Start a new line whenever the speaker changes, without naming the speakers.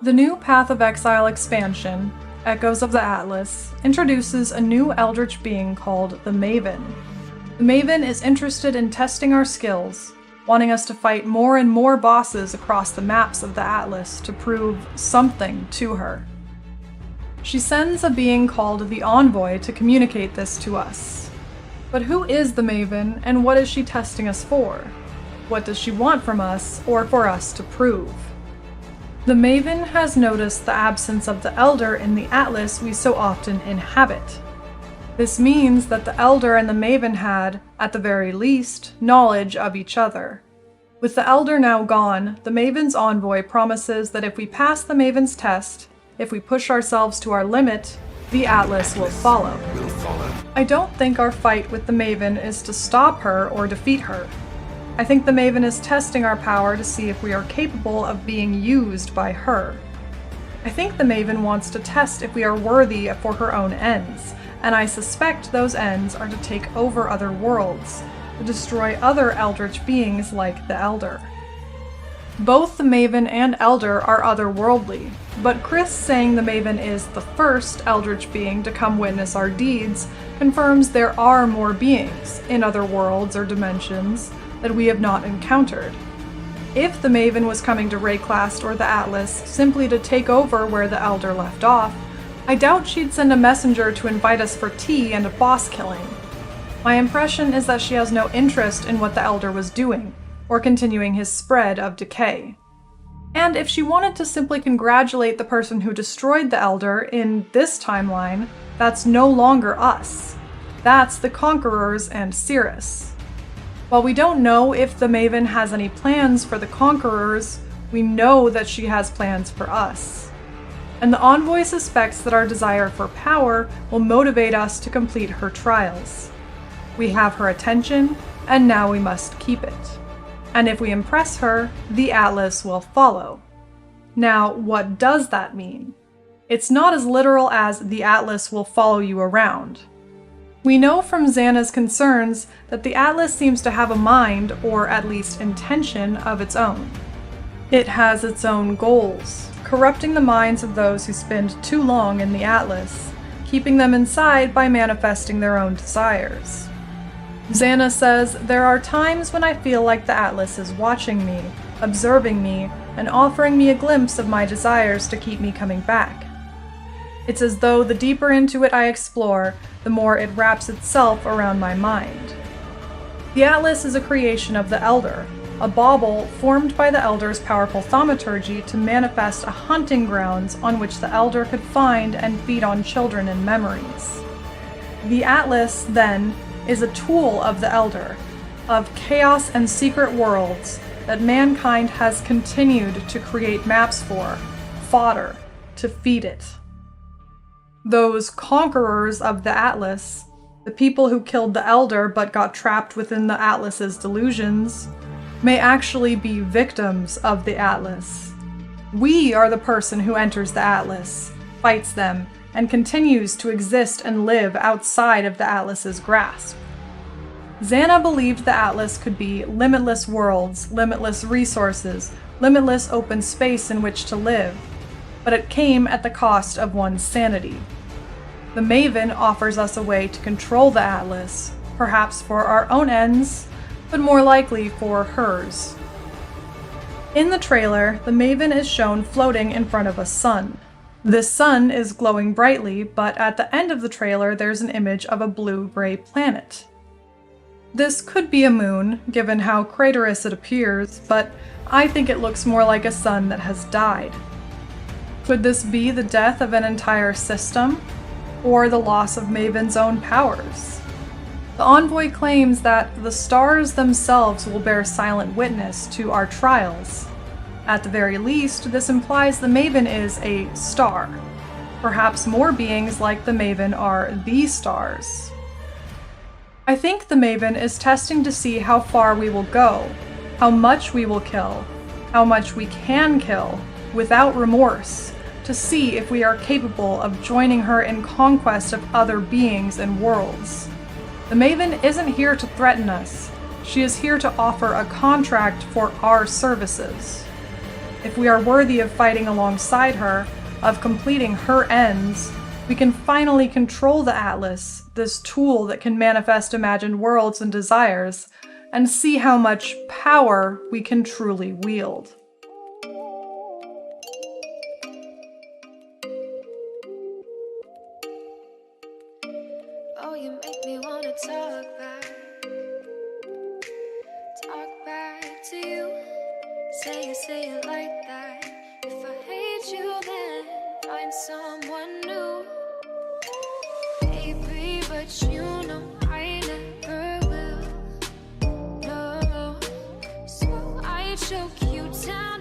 The new Path of Exile expansion, Echoes of the Atlas, introduces a new Eldritch being called the Maven. The Maven is interested in testing our skills, wanting us to fight more and more bosses across the maps of the Atlas to prove something to her. She sends a being called the Envoy to communicate this to us. But who is the Maven, and what is she testing us for? What does she want from us, or for us to prove? The Maven has noticed the absence of the Elder in the Atlas we so often inhabit. This means that the Elder and the Maven had, at the very least, knowledge of each other. With the Elder now gone, the Maven's Envoy promises that if we pass the Maven's test, if we push ourselves to our limit, the Atlas will follow. I don't think our fight with the Maven is to stop her or defeat her. I think the Maven is testing our power to see if we are capable of being used by her. I think the Maven wants to test if we are worthy for her own ends, and I suspect those ends are to take over other worlds, to destroy other Eldritch beings like the Elder. Both the Maven and Elder are otherworldly, but Chris saying the Maven is the first Eldritch being to come witness our deeds confirms there are more beings, in other worlds or dimensions, that we have not encountered. If the Maven was coming to Rayclast or the Atlas simply to take over where the Elder left off, I doubt she'd send a messenger to invite us for tea and a boss killing. My impression is that she has no interest in what the Elder was doing, or continuing his spread of decay. And if she wanted to simply congratulate the person who destroyed the Elder in this timeline, that's no longer us. That's the Conquerors and Cirrus. While we don't know if the Maven has any plans for the Conquerors, we know that she has plans for us. And the Envoy suspects that our desire for power will motivate us to complete her trials. We have her attention, and now we must keep it. And if we impress her, the Atlas will follow. Now, what does that mean? It's not as literal as the Atlas will follow you around. We know from Xana's concerns that the Atlas seems to have a mind, or at least intention, of its own. It has its own goals, corrupting the minds of those who spend too long in the Atlas, keeping them inside by manifesting their own desires. Xana says, "There are times when I feel like the Atlas is watching me, observing me, and offering me a glimpse of my desires to keep me coming back. It's as though the deeper into it I explore, the more it wraps itself around my mind." The Atlas is a creation of the Elder, a bauble formed by the Elder's powerful thaumaturgy to manifest a hunting grounds on which the Elder could find and feed on children and memories. The Atlas, then, is a tool of the Elder, of chaos and secret worlds that mankind has continued to create maps for, fodder, to feed it. Those conquerors of the Atlas, the people who killed the Elder but got trapped within the Atlas's delusions, may actually be victims of the Atlas. We are the person who enters the Atlas, fights them, and continues to exist and live outside of the Atlas's grasp. Xana believed the Atlas could be limitless worlds, limitless resources, limitless open space in which to live, but it came at the cost of one's sanity. The Maven offers us a way to control the Atlas, perhaps for our own ends, but more likely for hers. In the trailer, the Maven is shown floating in front of a sun. This sun is glowing brightly, but at the end of the trailer there's an image of a blue-gray planet. This could be a moon, given how craterous it appears, but I think it looks more like a sun that has died. Could this be the death of an entire system, or the loss of Maven's own powers? The Envoy claims that the stars themselves will bear silent witness to our trials. At the very least, this implies the Maven is a star. Perhaps more beings like the Maven are the stars. I think the Maven is testing to see how far we will go, how much we will kill, how much we can kill, without remorse, to see if we are capable of joining her in conquest of other beings and worlds. The Maven isn't here to threaten us. She is here to offer a contract for our services. If we are worthy of fighting alongside her, of completing her ends, we can finally control the Atlas, this tool that can manifest imagined worlds and desires, and see how much power we can truly wield.
Oh, you make me wanna talk back to you. Say it like that. If I hate you, then find someone new. Baby, but you know I never will. No, so I choke you down.